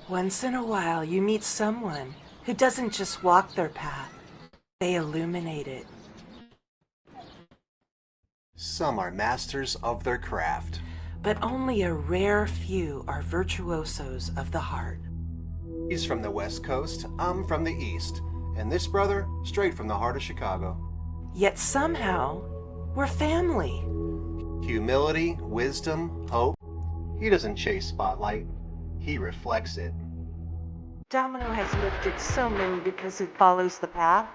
Once in a while, you meet someone who doesn't just walk their path, they illuminate it. Some are masters of their craft. But only a rare few are virtuosos of the heart. He's from the West Coast, I'm from the East, and this brother, straight from the heart of Chicago. Yet somehow, we're family. Humility, wisdom, hope. He doesn't chase spotlight, he reflects it. Domino has lifted so many because it follows the path.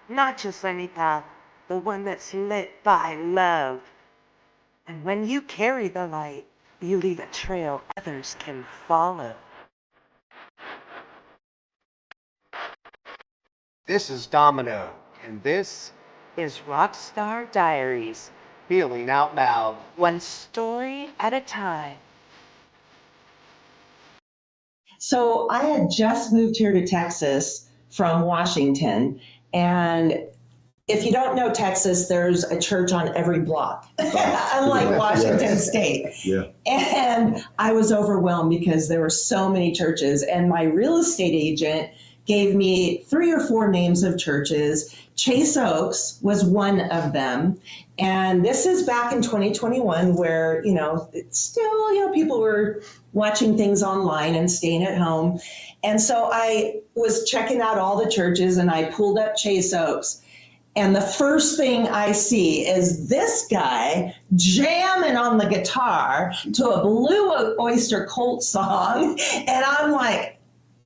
Not just any path, the one that's lit by love. And when you carry the light, you leave a trail others can follow. This is Domino, and this Is Rockstar Diaries, Healing Out Loud. one story at a time. So I had just moved here to Texas from Washington. And if you don't know Texas, there's a church on every block, unlike Washington State. Yeah. And I was overwhelmed because there were so many churches. And my real estate agent gave me 3 or 4 names of churches. Chase Oaks was one of them. And this is back in 2021 where, it's still, people were watching things online and staying at home. And so I was checking out all the churches and I pulled up Chase Oaks. And the first thing I see is this guy jamming on the guitar to a Blue Oyster Cult song. And I'm like,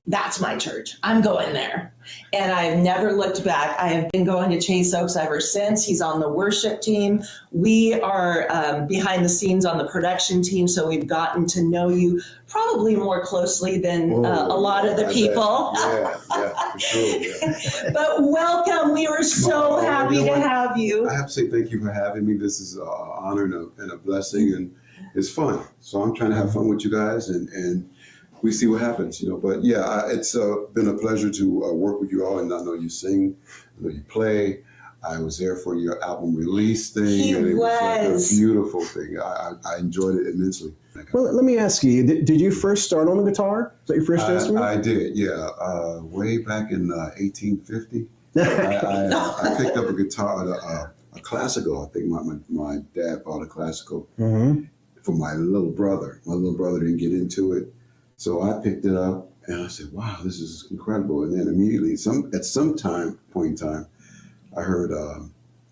that's my church. I'm going there. And I've never looked back. I have been going to Chase Oaks ever since. He's on the worship team. We are behind the scenes on the production team, so we've gotten to know you probably more closely than a lot of the people. Yeah, for sure. Yeah. But welcome. We were so happy to have you. I have to say thank you for having me. This is an honor and a blessing, and it's fun. So I'm trying to have fun with you guys, and we see what happens, But yeah, it's been a pleasure to work with you all, and I know you sing, I know you play. I was there for your album release thing, and it was like a beautiful thing. I enjoyed it immensely. Well, let me ask you, did you first start on the guitar? Is that your first instrument? I did, yeah. Way back in 1850, I picked up a guitar, a classical. I think my dad bought a classical for my little brother. My little brother didn't get into it. So I picked it up and I said, wow, this is incredible. And then immediately, at some point in time, I heard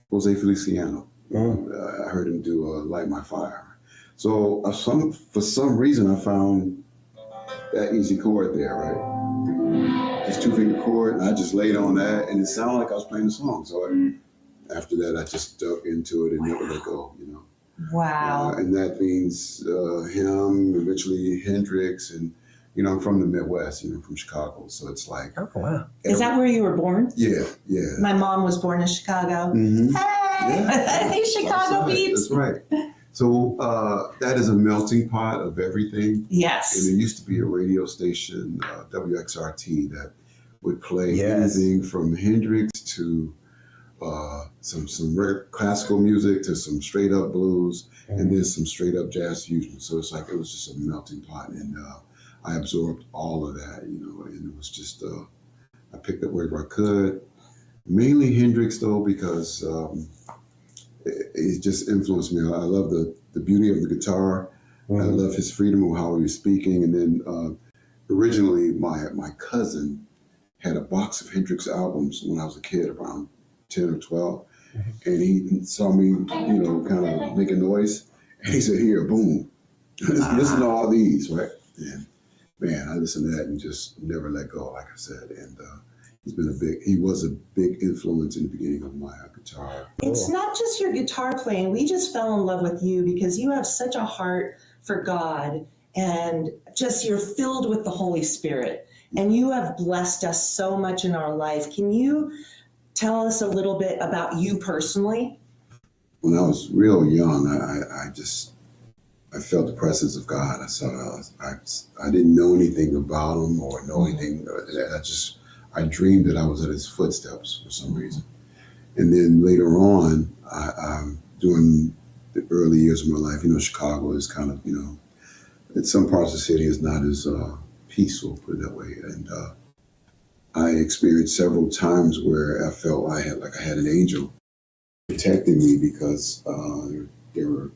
Jose Feliciano. I heard him do Light My Fire. So for some reason, I found that easy chord there, right? Just 2-finger chord, and I just laid on that, and it sounded like I was playing the song. So after that, I just dug into it and never let go, Wow. And that means him, eventually Hendrix, and I'm from the Midwest, from Chicago, so it's like. Oh, wow. Is that where you were born? Yeah. My mom was born in Chicago. Mm-hmm. Hey, hey, Chicago beats. That's right. So that is a melting pot of everything. Yes. And there used to be a radio station, WXRT, that would play anything from Hendrix to some classical music to some straight up blues, and then some straight up jazz fusion. So it's like it was just a melting pot, and I absorbed all of that, and it was just I picked up wherever I could. Mainly Hendrix though, because it just influenced me. I love the beauty of the guitar. I love his freedom of how he was speaking, and then originally my cousin had a box of Hendrix albums when I was a kid, around 10 or 12. And he saw me, kind of make a noise. And he said, here, boom, listen to all these, right? And man, I listened to that and just never let go, like I said. And he was a big influence in the beginning of my guitar. It's not just your guitar playing. We just fell in love with you because you have such a heart for God, and just you're filled with the Holy Spirit. And you have blessed us so much in our life. Can you tell us a little bit about you personally? When I was real young, I felt the presence of God. I didn't know anything about him or know anything. I dreamed that I was at his footsteps for some reason. And then later on, during the early years of my life, Chicago is kind of, in some parts of the city is not as peaceful, put it that way. And I experienced several times where I felt I had an angel protecting me because there were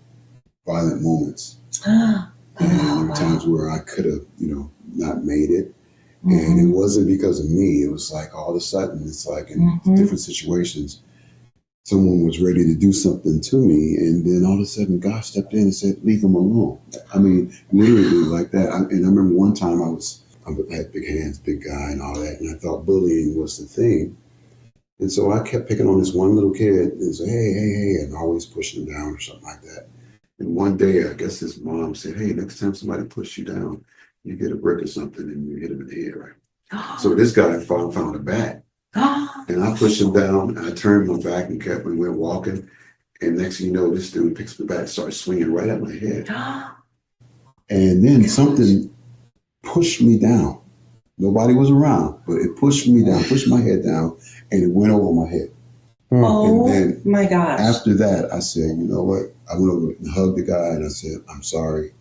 violent moments. And there were times where I could have, not made it. And it wasn't because of me. It was like all of a sudden, it's like in different situations, someone was ready to do something to me. And then all of a sudden, God stepped in and said, leave them alone. I mean, literally like that. And I remember one time I had big hands, big guy and all that. And I thought bullying was the thing. And so I kept picking on this one little kid and say, hey, and always pushing him down or something like that. And one day, I guess his mom said, hey, next time somebody pushes you down, you get a brick or something and you hit him in the head, right? So this guy found a bat. And I pushed him down, and I turned my back and went walking. And next thing you know, this dude picks the bat and starts swinging right at my head. And then something pushed me down. Nobody was around, but it pushed me down, pushed my head down, and it went over my head. Oh, and then my gosh. After that, I said, you know what? I went over and hugged the guy, and I said, I'm sorry.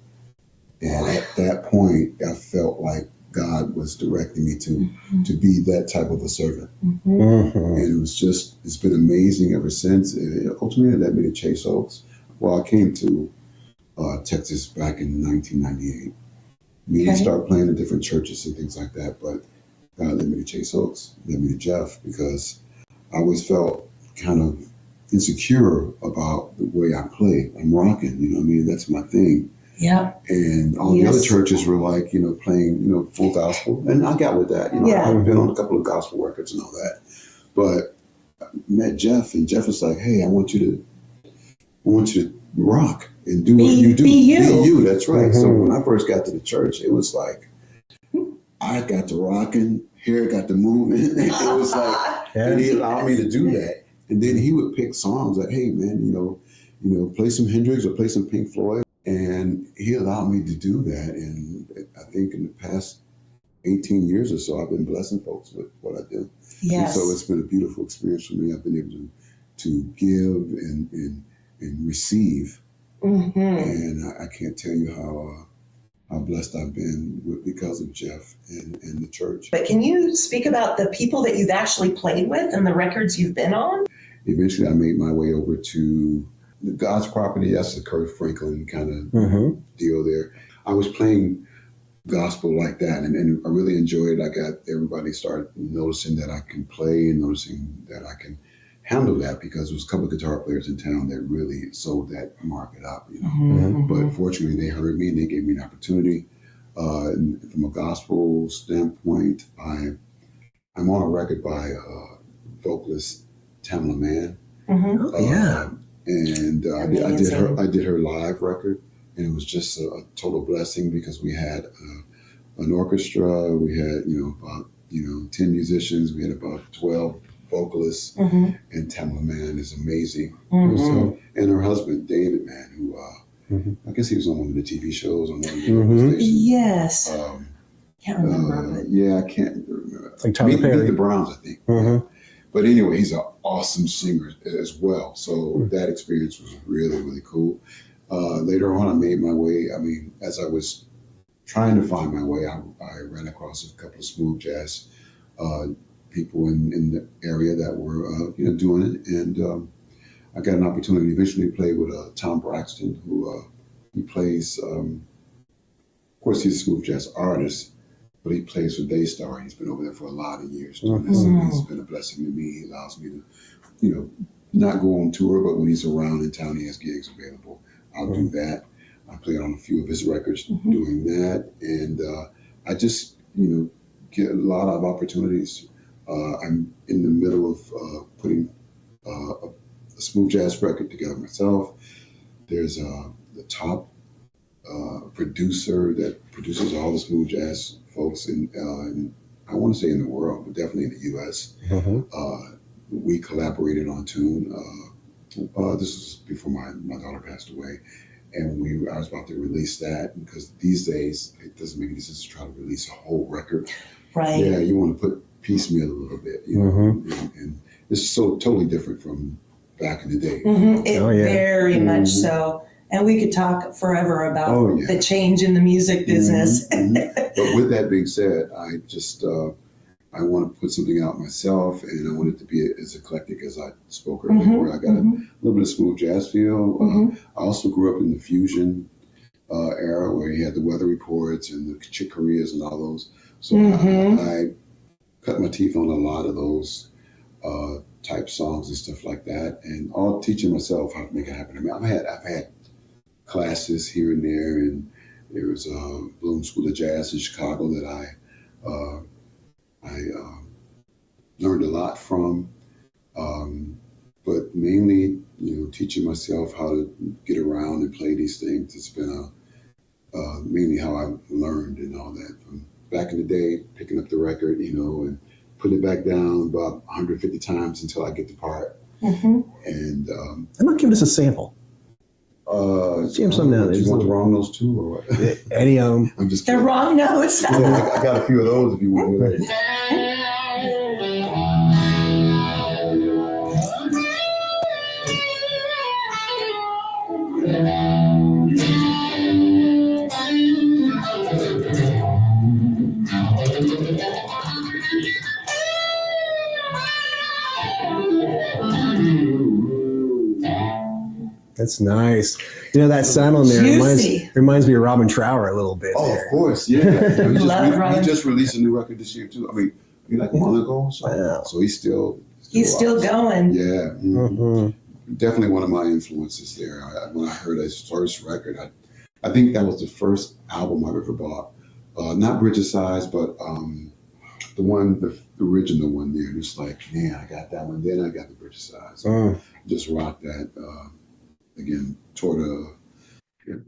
And at that point, I felt like God was directing me to be that type of a servant. And it's been amazing ever since. And ultimately, that led me to Chase Oaks. Well, I came to Texas back in 1998. We started playing in different churches and things like that, but God led me to Chase Oaks, led me to Jeff, because I always felt kind of insecure about the way I play. I'm rocking, you know what I mean? That's my thing. Yep. And all the other churches were like, playing, full gospel. And I got with that. I've been on a couple of gospel records and all that. But I met Jeff, and Jeff was like, hey, I want you to rock and do what you do. Be you. That's right. So when I first got to the church, it was like, I got to rocking, hair got to moving. It was like, and he allowed me to do that. And then he would pick songs like, hey, man, play some Hendrix or play some Pink Floyd. And he allowed me to do that. And I think in the past 18 years or so, I've been blessing folks with what I do. Yes. And so it's been a beautiful experience for me. I've been able to give and receive. And I can't tell you how blessed I've been because of Jeff and the church. But can you speak about the people that you've actually played with and the records you've been on? Eventually, I made my way over to God's Property. That's the Kirk Franklin kind of deal there. I was playing gospel like that, and I really enjoyed it. I got everybody started noticing that I can play and noticing that I can handle that, because there was a couple of guitar players in town that really sold that market up. But fortunately, they heard me and they gave me an opportunity. And from a gospel standpoint, I'm on a record by vocalist Tamla Mann. And I did her live record, and it was just a total blessing, because we had an orchestra, we had about 10 musicians, we had about 12 vocalists, and Tamla Mann is amazing. So, and her husband David Mann, who I guess he was on one of the TV shows on one of the radio stations. Yes, can't remember. Yeah, I can't remember. Like Tyler Perry. Meet the Browns, I think. But anyway, he's an awesome singer as well. So that experience was really, really cool. Later on, I made my way. I mean, as I was trying to find my way, I ran across a couple of smooth jazz people in the area that were, doing it. And I got an opportunity to eventually play with Tom Braxton, who he plays, of course, he's a smooth jazz artist, but he plays for Daystar. He's been over there for a lot of years doing this, and he's been a blessing to me. He allows me to, not go on tour, but when he's around in town, he has gigs available. I'll do that. I played on a few of his records doing that, and I just, get a lot of opportunities. I'm in the middle of putting a smooth jazz record together myself. There's the top producer that produces all the smooth jazz folks in I want to say in the world, but definitely in the U.S. We collaborated on tune. This was before my daughter passed away, and I was about to release that, because these days it doesn't make any sense to try to release a whole record. Right. Yeah, you want to put piecemeal a little bit, and it's so totally different from back in the day. Very much so. And we could talk forever about Oh, yeah. the change in the music business. But with that being said, I just I want to put something out myself, and I want it to be as eclectic as I spoke earlier, where I got a little bit of smooth jazz feel. I also grew up in the fusion era where you had the weather reports and the Chick Coreas and all those. So I cut my teeth on a lot of those type songs and stuff like that, and all teaching myself how to make it happen. I mean, I've had classes here and there, and there was a Bloom School of Jazz in Chicago that I learned a lot from, but mainly, teaching myself how to get around and play these things. It's been mainly how I learned and all that. From back in the day, picking up the record, and putting it back down about 150 times until I get the part. And I'm gonna give us a sample. Jam some down there. You want the wrong notes too, or what? Any I'm The just kidding. wrong notes. Yeah, I got a few of those if you want to do that. That's nice. That sound on there reminds me of Robin Trower a little bit. Oh, there. of course, yeah. Love he just released a new record this year too. I mean, like a month ago or so. Wow. So he's still going. Yeah, definitely one of my influences there. When I heard his first record, I think that was the first album I ever bought. Not Bridge of Sighs, but the original one there. Just like, man, I got that one. Then I got the Bridge of Sighs. Just rocked that. Again, toward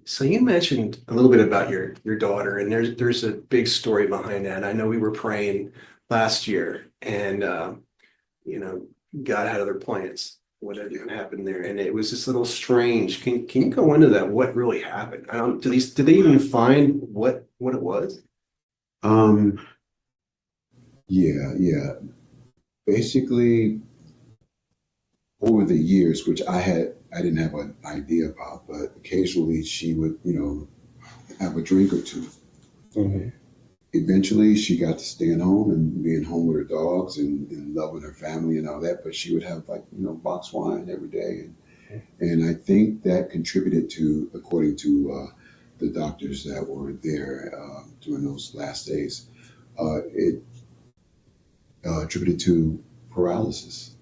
So you mentioned a little bit about your daughter, and there's a big story behind that. I know we were praying last year, and God had other plans. What had happened there, and it was just a little strange. Can you go into that? What really happened? Did they even find what it was? Yeah. Basically, over the years, which I didn't have an idea about, but occasionally she would, have a drink or two. Eventually, she got to staying home and being home with her dogs and loving her family and all that. But she would have box wine every day, and I think that contributed to, according to the doctors that were there during those last days, it attributed to paralysis.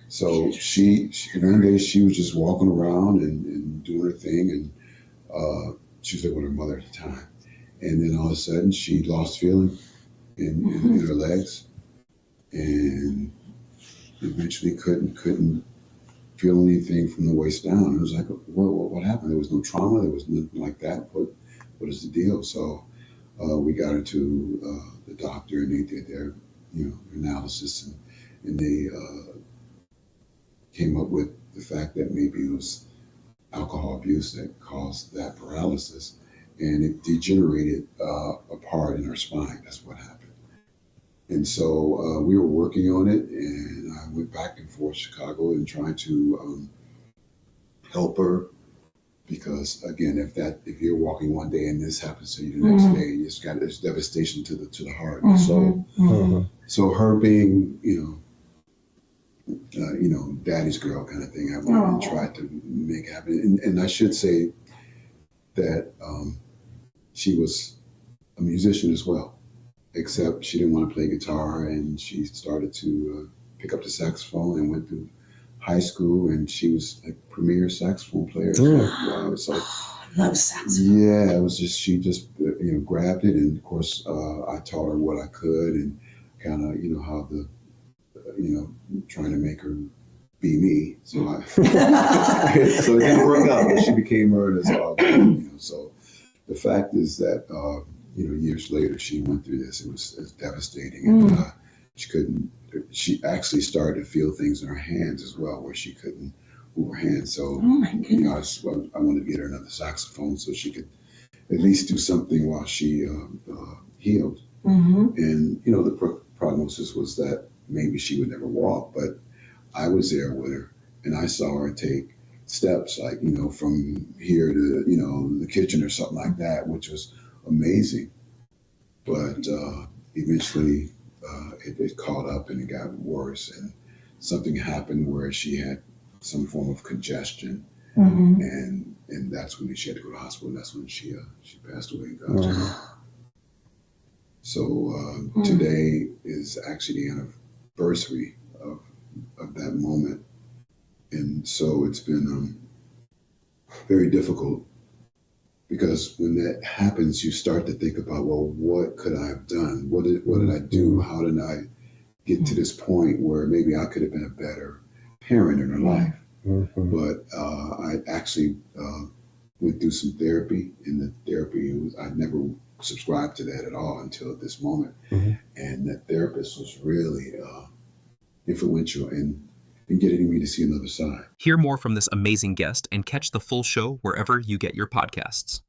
So she one day she was just walking around and doing her thing, and she was there with her mother at the time. And then all of a sudden she lost feeling in her legs, and eventually couldn't feel anything from the waist down. It was like, what happened? There was no trauma. There was nothing like that. What is the deal? So we got her to the doctor, and they did their analysis, and they came up with the fact that maybe it was alcohol abuse that caused that paralysis, and it degenerated a part in her spine. That's what happened. And so we were working on it, and I went back and forth to Chicago and trying to help her, because again, if you're walking one day and this happens to you the next day, it's devastation to the heart and soul. So her being, daddy's girl kind of thing, I went and tried to make it happen. And I should say that she was a musician as well, except she didn't want to play guitar, and she started to pick up the saxophone and went through high school, and she was a premier saxophone player. It's like, wow, it's like, I love saxophone. Yeah, it was just, she just grabbed it, and of course I taught her what I could, and kind of how the trying to make her be me. So so it didn't work out, but she became her as well. So the fact is that years later she went through this. It was devastating, and she actually started to feel things in her hands as well, where she couldn't move her hands. So I wanted to get her another saxophone so she could at least do something while she healed. And the prognosis was that maybe she would never walk, but I was there with her, and I saw her take steps, like, from here to, the kitchen or something like that, which was amazing. But eventually it caught up and it got worse, and something happened where she had some form of congestion, and that's when she had to go to the hospital. And that's when she passed away in God's will. So today is actually the anniversary of that moment, and so it's been very difficult, because when that happens, you start to think about, well, what could I have done? What did I do? How did I get to this point where maybe I could have been a better parent in her life? But I actually went through some therapy, and the therapy, I never subscribed to that at all until this moment. And that therapist was really influential in getting me to see another side. Hear more from this amazing guest and catch the full show wherever you get your podcasts.